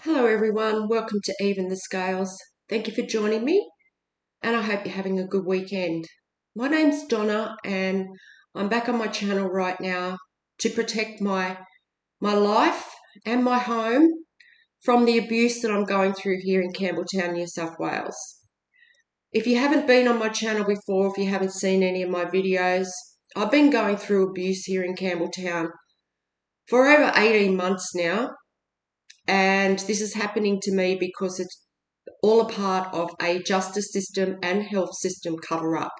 Hello everyone, welcome to Even the Scales. Thank you for joining me and I hope you're having a good weekend. My name's Donna and I'm back on my channel right now to protect my life and my home from the abuse that I'm going through here in Campbelltown, New South Wales. If you haven't been on my channel before, if you haven't seen any of my videos, I've been going through abuse here in Campbelltown for over 18 months now. And this is happening to me because it's all a part of a justice system and health system cover up.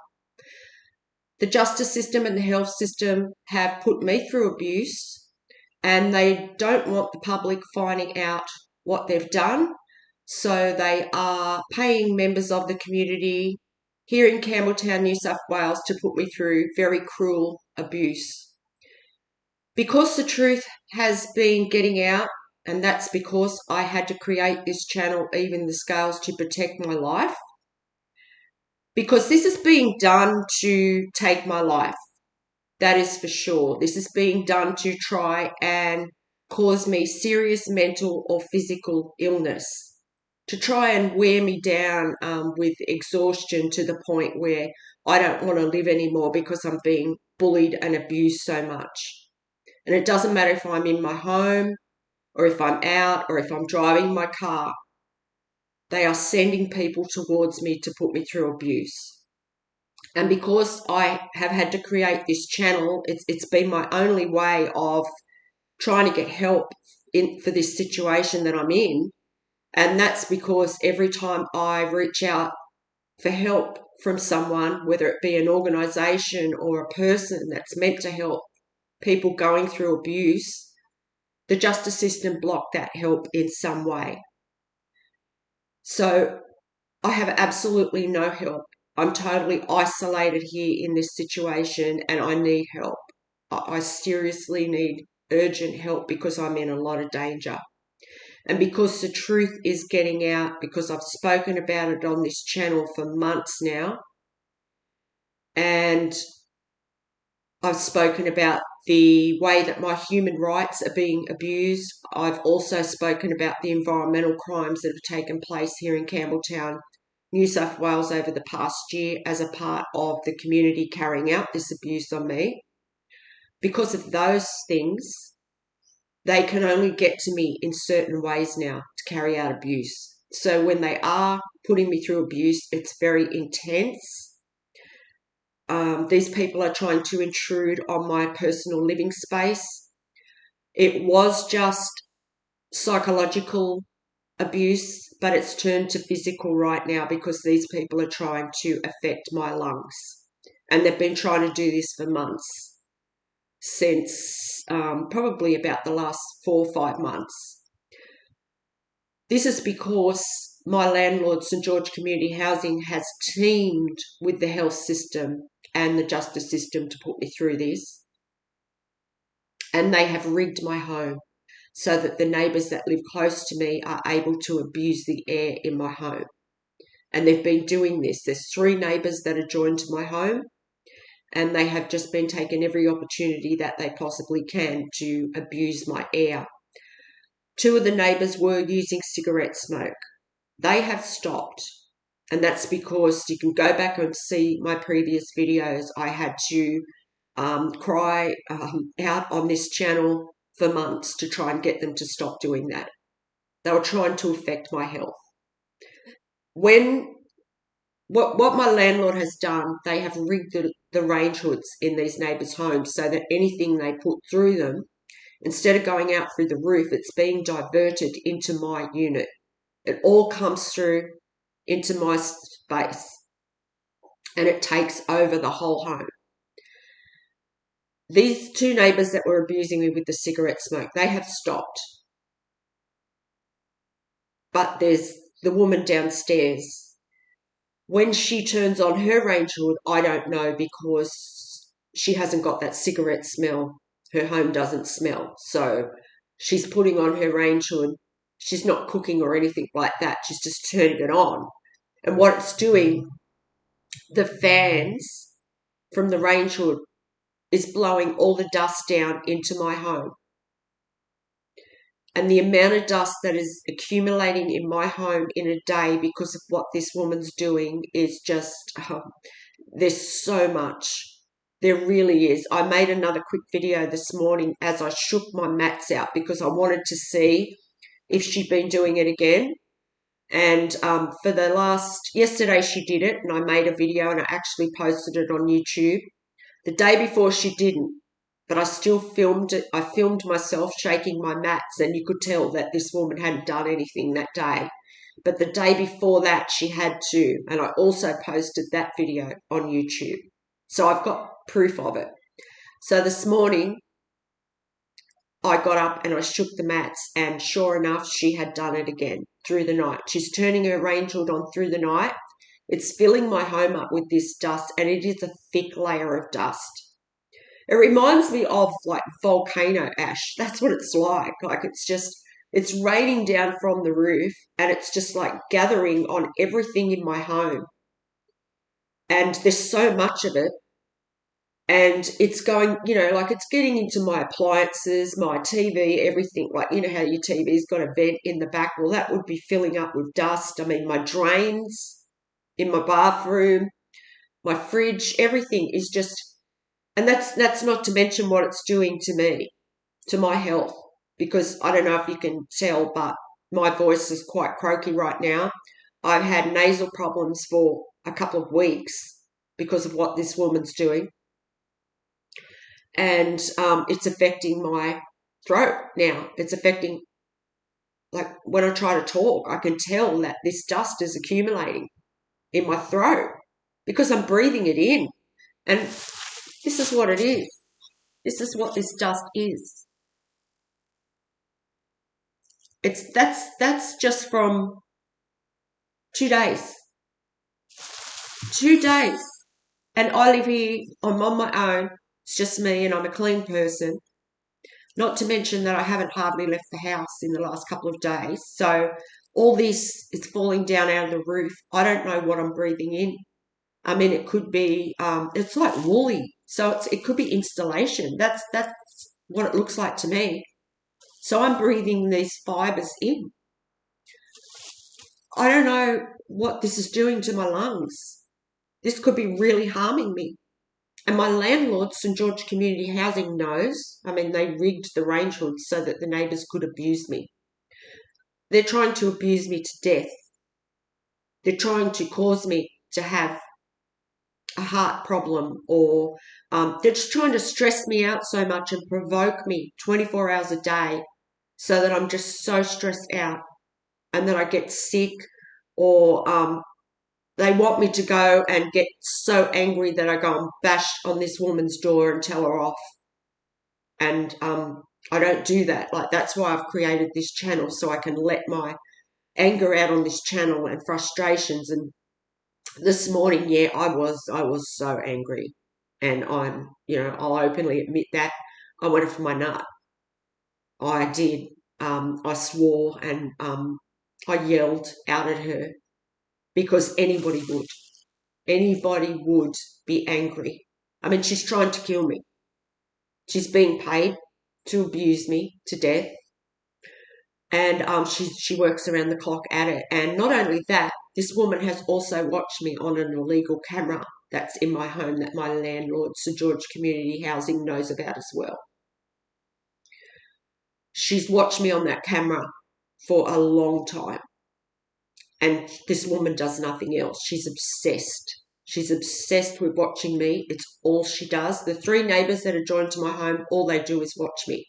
The justice system and the health system have put me through abuse and they don't want the public finding out what they've done. So they are paying members of the community here in Campbelltown, New South Wales to put me through very cruel abuse. Because the truth has been getting out, and that's because I had to create this channel, Even the Scales, to protect my life. Because this is being done to take my life. That is for sure. This is being done to try and cause me serious mental or physical illness. To try and wear me down with exhaustion to the point where I don't want to live anymore because I'm being bullied and abused so much. And it doesn't matter if I'm in my home or if I'm out or if I'm driving my car. They are sending people towards me to put me through abuse. And because I have had to create this channel, it's been my only way of trying to get help for this situation that I'm in. And that's because every time I reach out for help from someone, whether it be an organisation or a person that's meant to help people going through abuse, the justice system blocked that help in some way. So I have absolutely no help. I'm totally isolated here in this situation and I need help. I seriously need urgent help because I'm in a lot of danger. And because the truth is getting out, because I've spoken about it on this channel for months now, and I've spoken about the way that my human rights are being abused. I've also spoken about the environmental crimes that have taken place here in Campbelltown, New South Wales over the past year as a part of the community carrying out this abuse on me. Because of those things, they can only get to me in certain ways now to carry out abuse. So when they are putting me through abuse, it's very intense. These people are trying to intrude on my personal living space. It was just psychological abuse, but it's turned to physical right now because these people are trying to affect my lungs. And they've been trying to do this for months, since probably about the last 4 or 5 months. This is because my landlord, St George Community Housing, has teamed with the health system and the justice system to put me through this. And they have rigged my home so that the neighbours that live close to me are able to abuse the air in my home. And they've been doing this. There's 3 neighbours that are joined to my home, and they have just been taking every opportunity that they possibly can to abuse my air. 2 of the neighbours were using cigarette smoke. They have stopped, and that's because you can go back and see my previous videos. I had to cry out on this channel for months to try and get them to stop doing that. They were trying to affect my health. What my landlord has done, they have rigged the range hoods in these neighbours' homes so that anything they put through them, instead of going out through the roof, it's being diverted into my unit. It all comes through into my space and it takes over the whole home. These 2 neighbours that were abusing me with the cigarette smoke, they have stopped. But there's the woman downstairs. When she turns on her range hood, I don't know because she hasn't got that cigarette smell. Her home doesn't smell. So she's putting on her range hood. She's not cooking or anything like that. She's just turning it on. And what it's doing, the fans from the range hood is blowing all the dust down into my home. And the amount of dust that is accumulating in my home in a day because of what this woman's doing is just, there's so much. There really is. I made another quick video this morning as I shook my mats out because I wanted to see if she'd been doing it again. And yesterday she did it, and I made a video and I actually posted it on YouTube. The day before she didn't, but I still filmed it. I filmed myself shaking my mats, and you could tell that this woman hadn't done anything that day. But the day before that, she had to, and I also posted that video on YouTube. So I've got proof of it. So this morning, I got up and I shook the mats, and sure enough, she had done it again through the night. She's turning her range hood on through the night. It's filling my home up with this dust, and it is a thick layer of dust. It reminds me of like volcano ash. That's what it's like. Like it's raining down from the roof, and it's just like gathering on everything in my home. And there's so much of it. And it's going, like it's getting into my appliances, my TV, everything. Like, you know how your TV's got a vent in the back? Well, that would be filling up with dust. I mean, my drains in my bathroom, my fridge, everything is just, and that's not to mention what it's doing to me, to my health, because I don't know if you can tell, but my voice is quite croaky right now. I've had nasal problems for a couple of weeks because of what this woman's doing. And it's affecting my throat now. It's affecting, like when I try to talk, I can tell that this dust is accumulating in my throat because I'm breathing it in. And this is what it is. This is what this dust is. That's just from 2 days. 2 days. And I live here, I'm on my own. It's just me, and I'm a clean person. Not to mention that I haven't hardly left the house in the last couple of days. So all this is falling down out of the roof. I don't know what I'm breathing in. I mean, it could be, it's like woolly. So it could be installation. That's what it looks like to me. So I'm breathing these fibres in. I don't know what this is doing to my lungs. This could be really harming me. And my landlord, St George Community Housing, knows. I mean, they rigged the range hoods so that the neighbours could abuse me. They're trying to abuse me to death. They're trying to cause me to have a heart problem, or they're just trying to stress me out so much and provoke me 24 hours a day so that I'm just so stressed out and that I get sick, or they want me to go and get so angry that I go and bash on this woman's door and tell her off. And I don't do that. Like, that's why I've created this channel, so I can let my anger out on this channel and frustrations. And this morning, yeah, I was so angry, and I'll openly admit that I went off my nut. I did. I swore, and I yelled out at her because anybody would. Anybody would be angry. I mean, she's trying to kill me. She's being paid to abuse me to death. And she works around the clock at it. And not only that, this woman has also watched me on an illegal camera that's in my home that my landlord, St George Community Housing, knows about as well. She's watched me on that camera for a long time. And this woman does nothing else. She's obsessed. She's obsessed with watching me. It's all she does. The 3 neighbours that are joined to my home, all they do is watch me.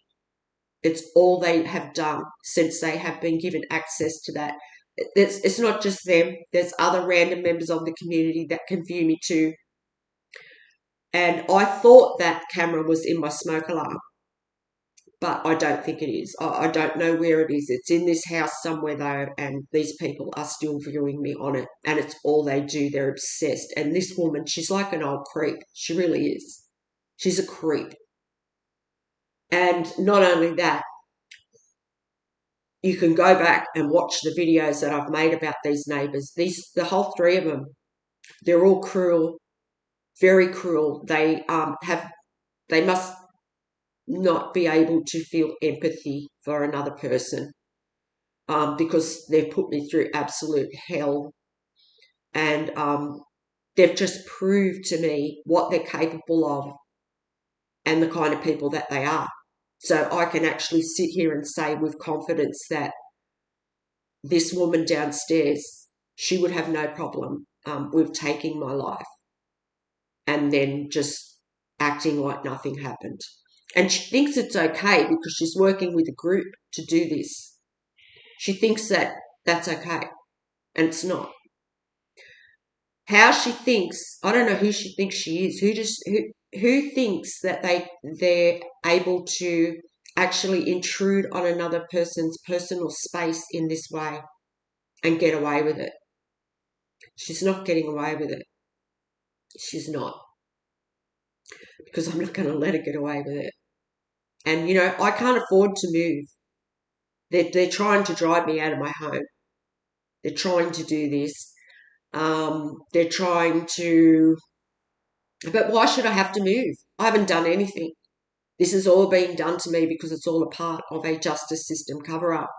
It's all they have done since they have been given access to that. It's not just them. There's other random members of the community that can view me too. And I thought that camera was in my smoke alarm, but I don't think it is. I don't know where it is. It's in this house somewhere though, and these people are still viewing me on it, and it's all they do. They're obsessed. And this woman, she's like an old creep. She really is. She's a creep. And not only that, you can go back and watch the videos that I've made about these neighbours. The whole 3 of them, they're all cruel, very cruel. They must not be able to feel empathy for another person, because they've put me through absolute hell, and they've just proved to me what they're capable of and the kind of people that they are. So I can actually sit here and say with confidence that this woman downstairs, she would have no problem with taking my life and then just acting like nothing happened. And she thinks it's okay because she's working with a group to do this. She thinks that that's okay, and it's not. How she thinks, I don't know who she thinks she is. Who thinks that they're able to actually intrude on another person's personal space in this way and get away with it? She's not getting away with it. She's not, because I'm not going to let her get away with it. And I can't afford to move. They're trying to drive me out of my home. They're trying to do this. They're trying to, but why should I have to move? I haven't done anything. This is all being done to me because it's all a part of a justice system cover-up.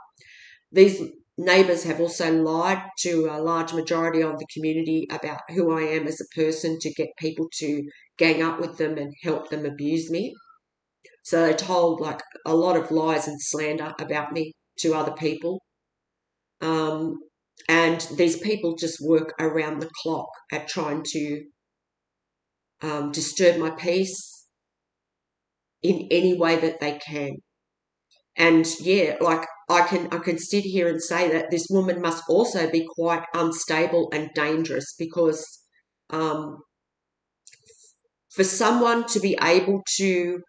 These neighbours have also lied to a large majority of the community about who I am as a person to get people to gang up with them and help them abuse me. So they told like a lot of lies and slander about me to other people. And these people just work around the clock at trying to disturb my peace in any way that they can. And yeah, like I can sit here and say that this woman must also be quite unstable and dangerous, because for someone to be able to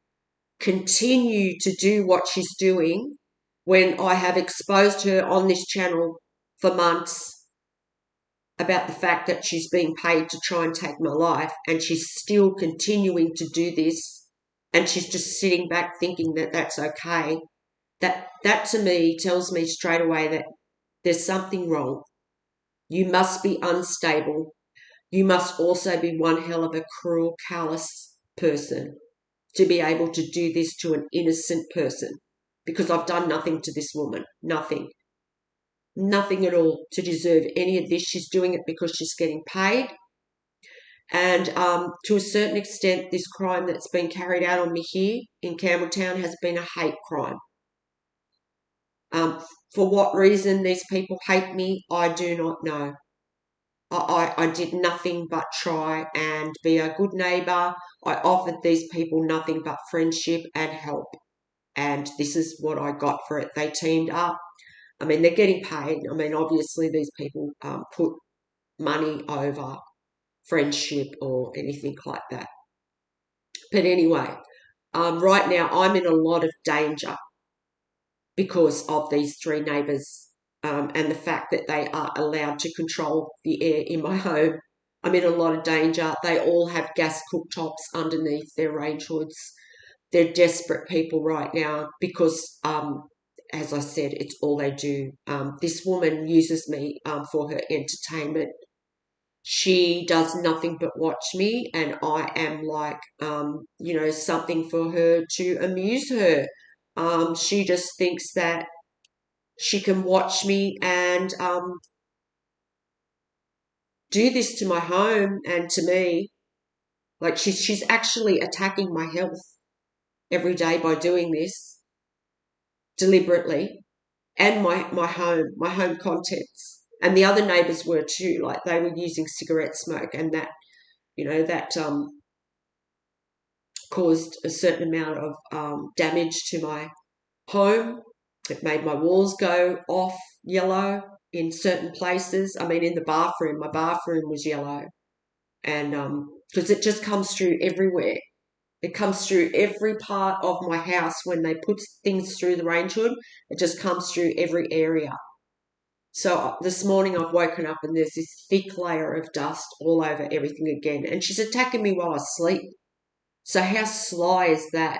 continue to do what she's doing when I have exposed her on this channel for months about the fact that she's being paid to try and take my life, and she's still continuing to do this, and she's just sitting back thinking that that's okay, that to me tells me straight away that there's something wrong. You must be unstable. You must also be one hell of a cruel, callous person to be able to do this to an innocent person, because I've done nothing to this woman. Nothing. Nothing at all to deserve any of this. She's doing it because she's getting paid. And to a certain extent, this crime that's been carried out on me here in Campbelltown has been a hate crime. For what reason these people hate me, I do not know. I did nothing but try and be a good neighbour. I offered these people nothing but friendship and help. And this is what I got for it. They teamed up. I mean, they're getting paid. I mean, obviously these people put money over friendship or anything like that. But anyway, right now I'm in a lot of danger because of these three neighbours, and the fact that they are allowed to control the air in my home. I'm in a lot of danger. They all have gas cooktops underneath their range hoods. They're desperate people right now because, as I said, it's all they do. This woman uses me for her entertainment. She does nothing but watch me, and I am like, something for her to amuse her. She just thinks that she can watch me and do this to my home and to me. Like she's actually attacking my health every day by doing this deliberately, and my home contents. And the other neighbours were too. Like they were using cigarette smoke, and that caused a certain amount of damage to my home. It made my walls go off yellow in certain places. I mean, in the bathroom, my bathroom was yellow. And because it just comes through everywhere. It comes through every part of my house when they put things through the range hood. It just comes through every area. So this morning I've woken up and there's this thick layer of dust all over everything again. And she's attacking me while I sleep. So how sly is that?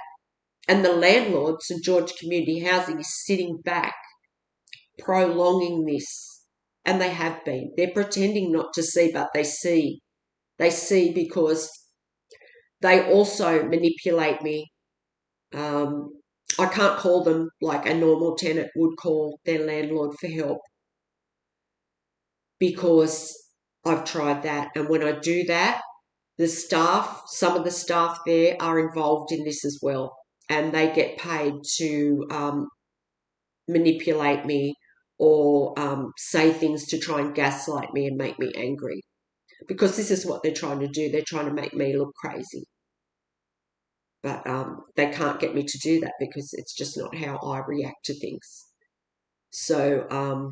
And the landlord, St George Community Housing, is sitting back, prolonging this. And they have been. They're pretending not to see, but they see. They see because they also manipulate me I can't call them like a normal tenant would call their landlord for help, because I've tried that. And when I do that, some of the staff there are involved in this as well. And they get paid to manipulate me, or say things to try and gaslight me and make me angry. Because this is what they're trying to do. They're trying to make me look crazy. But they can't get me to do that, because it's just not how I react to things. So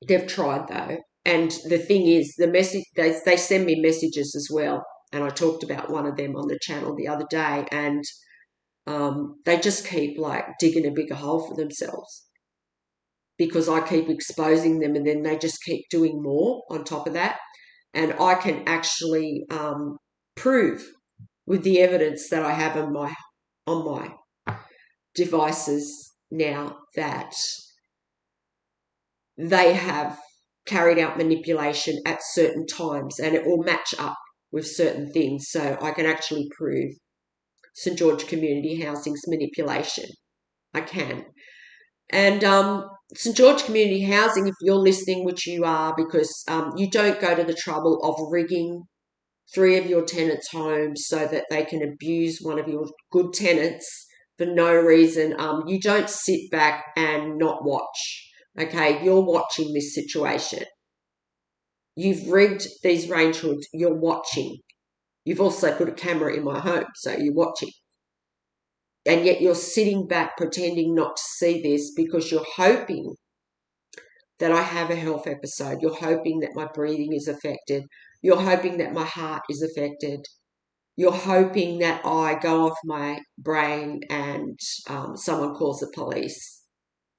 they've tried though. And the thing is, the message they send me messages as well. And I talked about one of them on the channel the other day, and they just keep like digging a bigger hole for themselves, because I keep exposing them, and then they just keep doing more on top of that. And I can actually prove with the evidence that I have on my devices now that they have carried out manipulation at certain times, and it will match up with certain things. So I can actually prove St. George Community Housing's manipulation. I can. And St. George Community Housing, if you're listening, which you are, because you don't go to the trouble of rigging 3 of your tenants' homes so that they can abuse one of your good tenants for no reason. You don't sit back and not watch. Okay, you're watching this situation. You've rigged these range hoods, you're watching. You've also put a camera in my home, so you're watching. And yet you're sitting back pretending not to see this, because you're hoping that I have a health episode. You're hoping that my breathing is affected. You're hoping that my heart is affected. You're hoping that I go off my brain and someone calls the police.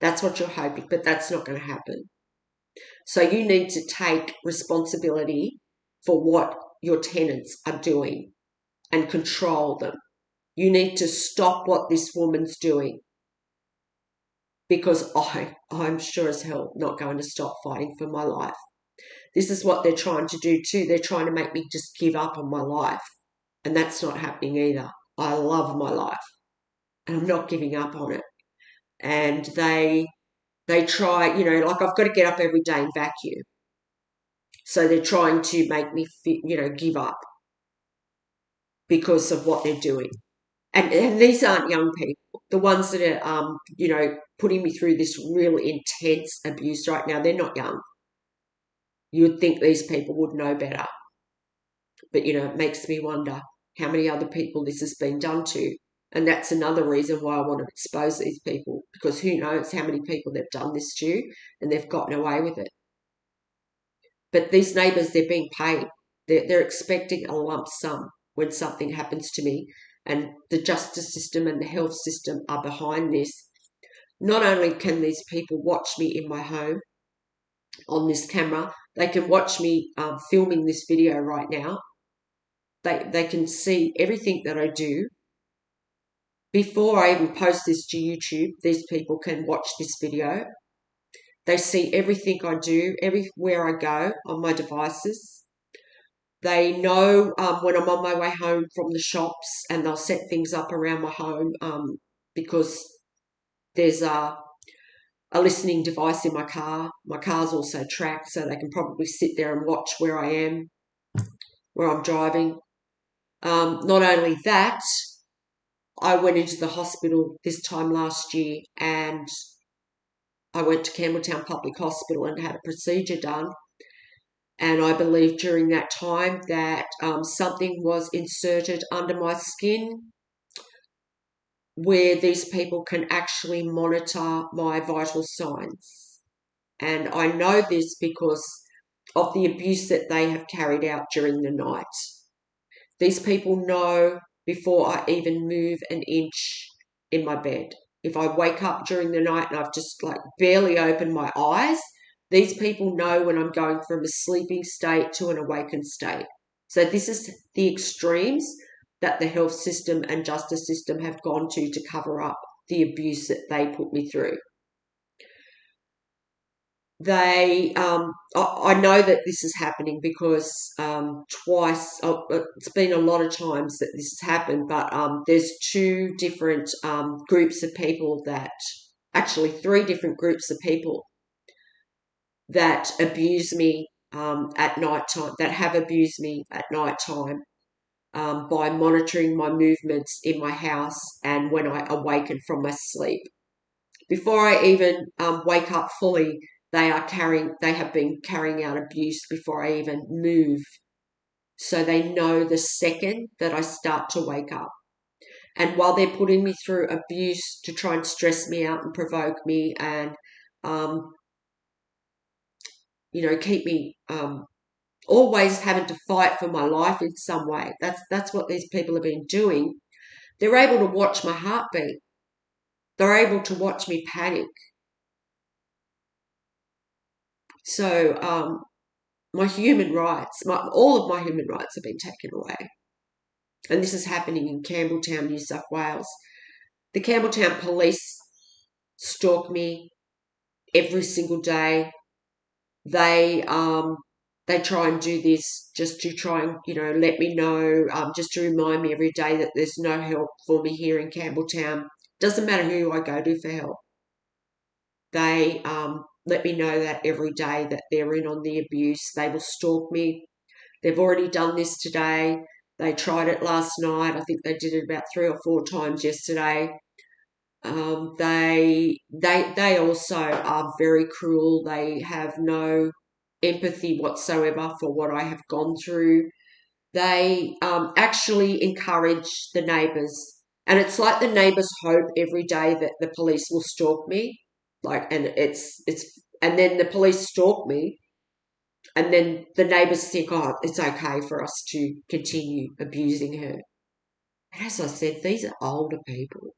That's what you're hoping, but that's not going to happen. So you need to take responsibility for what your tenants are doing and control them. You need to stop what this woman's doing, because I'm sure as hell not going to stop fighting for my life. This is what they're trying to do too. They're trying to make me just give up on my life, and that's not happening either. I love my life, and I'm not giving up on it. And they try, like I've got to get up every day and vacuum. So they're trying to make me, give up because of what they're doing. And these aren't young people. The ones that are, putting me through this really intense abuse right now, they're not young. You would think these people would know better. But, it makes me wonder how many other people this has been done to. And that's another reason why I want to expose these people, because who knows how many people they've done this to, and they've gotten away with it. But these neighbours, they're being paid. They're expecting a lump sum when something happens to me. And the justice system and the health system are behind this. Not only can these people watch me in my home on this camera, they can watch me filming this video right now. They can see everything that I do. Before I even post this to YouTube, these people can watch this video. They see everything I do, everywhere I go on my devices. They know when I'm on my way home from the shops, and they'll set things up around my home because there's a listening device in my car. My car's also tracked, so they can probably sit there and watch where I am, where I'm driving. Not only that, I went into the hospital this time last year, and I went to Campbelltown Public Hospital and had a procedure done. And I believe during that time that something was inserted under my skin where these people can actually monitor my vital signs. And I know this because of the abuse that they have carried out during the night. These people know before I even move an inch in my bed. If I wake up during the night and I've just like barely opened my eyes, these people know when I'm going from a sleeping state to an awakened state. So this is the extremes that the health system and justice system have gone to cover up the abuse that they put me through. I know that this is happening because twice, it's been a lot of times that this has happened, but there's two different groups of people actually three different groups of people that abuse me at night time, that have abused me at night time by monitoring my movements in my house and when I awaken from my sleep. Before I even wake up fully, they have been carrying out abuse before I even move. So they know the second that I start to wake up. And while they're putting me through abuse to try and stress me out and provoke me and, um, keep me always having to fight for my life in some way, that's what these people have been doing. They're able to watch my heartbeat. They're able to watch me panic. So my human rights, all of my human rights have been taken away. And this is happening in Campbelltown, New South Wales. The Campbelltown police stalk me every single day. They try and do this just to try and, let me know, just to remind me every day that there's no help for me here in Campbelltown. Doesn't matter who I go to for help. They let me know that every day that they're in on the abuse. They will stalk me. They've already done this today. They tried it last night. I think they did it about 3 or 4 times yesterday. They also are very cruel. They have no empathy whatsoever for what I have gone through. They actually encourage the neighbours, and it's like the neighbours hope every day that the police will stalk me. And then the police stalk me, and then the neighbours think, oh, it's okay for us to continue abusing her. And as I said, these are older people.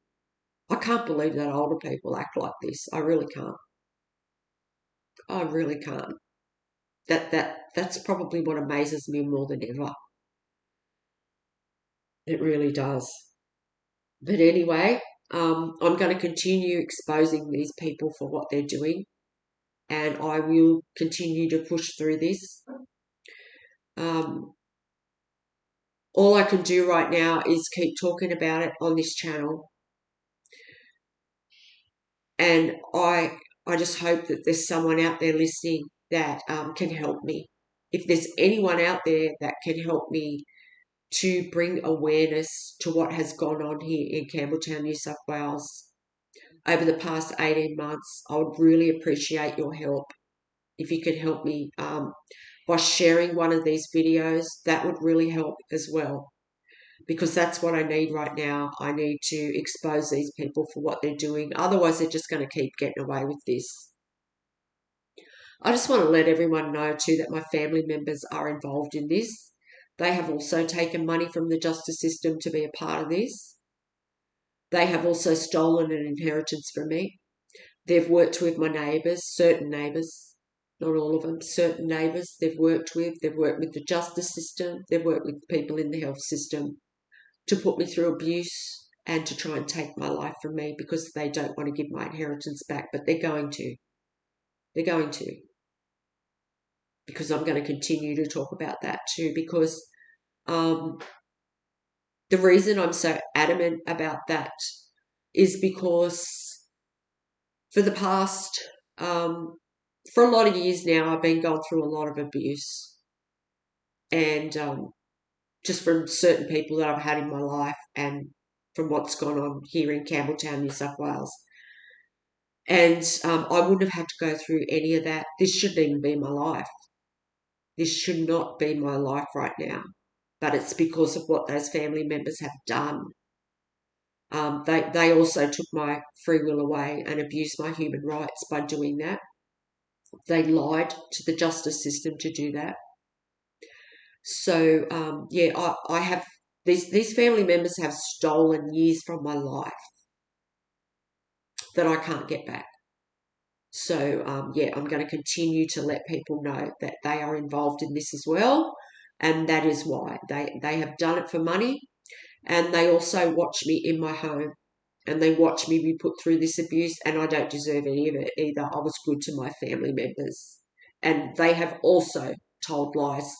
I can't believe that older people act like this. I really can't. I really can't. That's probably what amazes me more than ever. It really does. But anyway, I'm going to continue exposing these people for what they're doing, and I will continue to push through this. All I can do right now is keep talking about it on this channel, and I just hope that there's someone out there listening that can help me. If there's anyone out there that can help me to bring awareness to what has gone on here in Campbelltown, New South Wales over the past 18 months, I would really appreciate your help. If you could help me by sharing one of these videos, that would really help as well, because that's what I need right now. I need to expose these people for what they're doing. Otherwise, they're just going to keep getting away with this. I just want to let everyone know too that my family members are involved in this. They have also taken money from the justice system to be a part of this. They have also stolen an inheritance from me. They've worked with my neighbours, certain neighbours, not all of them, certain neighbours they've worked with. They've worked with the justice system. They've worked with people in the health system to put me through abuse and to try and take my life from me because they don't want to give my inheritance back, but they're going to. They're going to. Because I'm going to continue to talk about that too, because the reason I'm so adamant about that is because for the past, for a lot of years now, I've been going through a lot of abuse, and just from certain people that I've had in my life and from what's gone on here in Campbelltown, New South Wales. And I wouldn't have had to go through any of that. This shouldn't even be my life. This should not be my life right now. But it's because of what those family members have done. They also took my free will away and abused my human rights by doing that. They lied to the justice system to do that. So, I have, these family members have stolen years from my life that I can't get back. So, I'm going to continue to let people know that they are involved in this as well. And that is why they have done it for money. And they also watch me in my home. and they watch me be put through this abuse, and I don't deserve any of it either. I was good to my family members, and they have also told lies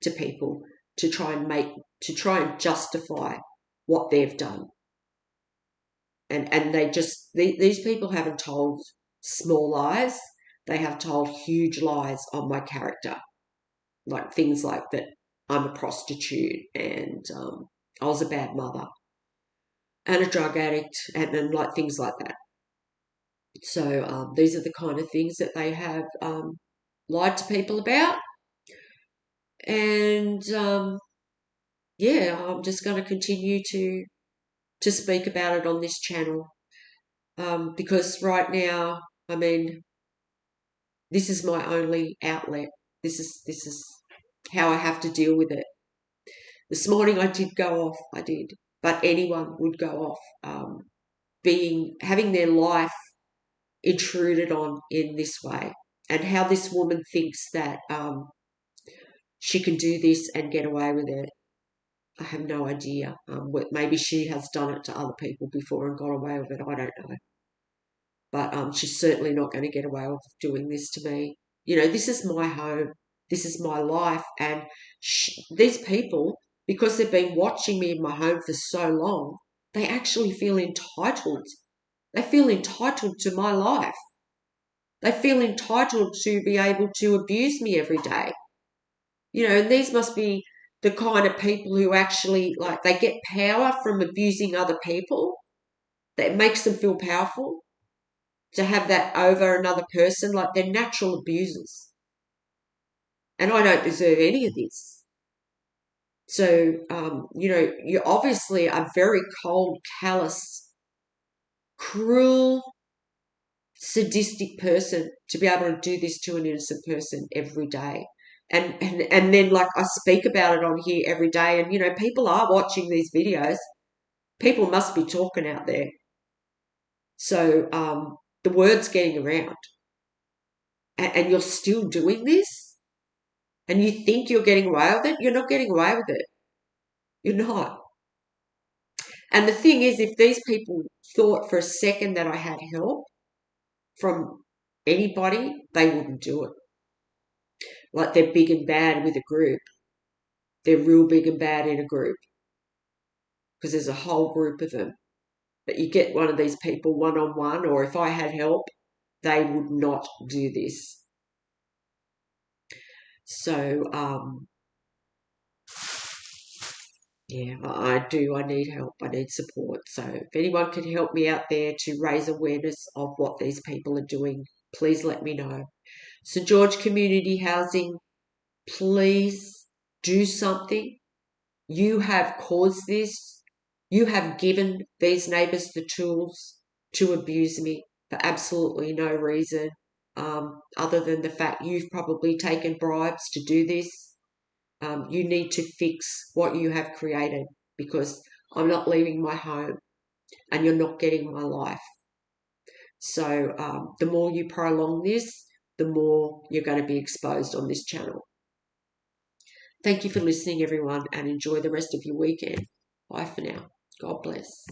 to people to try and justify what they've done. And these people haven't told small lies. They have told huge lies on my character, like things like that I'm a prostitute and I was a bad mother and a drug addict and like things like that. So these are the kind of things that they have lied to people about. And yeah, I'm just going to continue to speak about it on this channel because right now, I mean, this is my only outlet. This is how I have to deal with it. This morning I did go off, I did, but anyone would go off, having their life intruded on in this way, and how this woman thinks that she can do this and get away with it. I have no idea. Maybe she has done it to other people before and got away with it. I don't know. But she's certainly not going to get away with doing this to me. You know, this is my home. This is my life. And these people, because they've been watching me in my home for so long, they actually feel entitled. They feel entitled to my life. They feel entitled to be able to abuse me every day. You know, and these must be the kind of people who actually, like, they get power from abusing other people. That makes them feel powerful to have that over another person. Like, they're natural abusers. And I don't deserve any of this. So, you know, you obviously are very cold, callous, cruel, sadistic person to be able to do this to an innocent person every day. And then, like, I speak about it on here every day, and, you know, people are watching these videos. People must be talking out there. So the word's getting around. And you're still doing this? And you think you're getting away with it? You're not getting away with it. You're not. And the thing is, if these people thought for a second that I had help from anybody, they wouldn't do it. Like, they're big and bad with a group. They're real big and bad in a group because there's a whole group of them. But you get one of these people one-on-one, or if I had help, they would not do this. So, yeah, I do. I need help. I need support. So if anyone can help me out there to raise awareness of what these people are doing, please let me know. St. George Community Housing, please do something. You have caused this. You have given these neighbours the tools to abuse me for absolutely no reason, other than the fact you've probably taken bribes to do this. You need to fix what you have created, because I'm not leaving my home and you're not getting my life. So the more you prolong this, the more you're going to be exposed on this channel. Thank you for listening, everyone, and enjoy the rest of your weekend. Bye for now. God bless.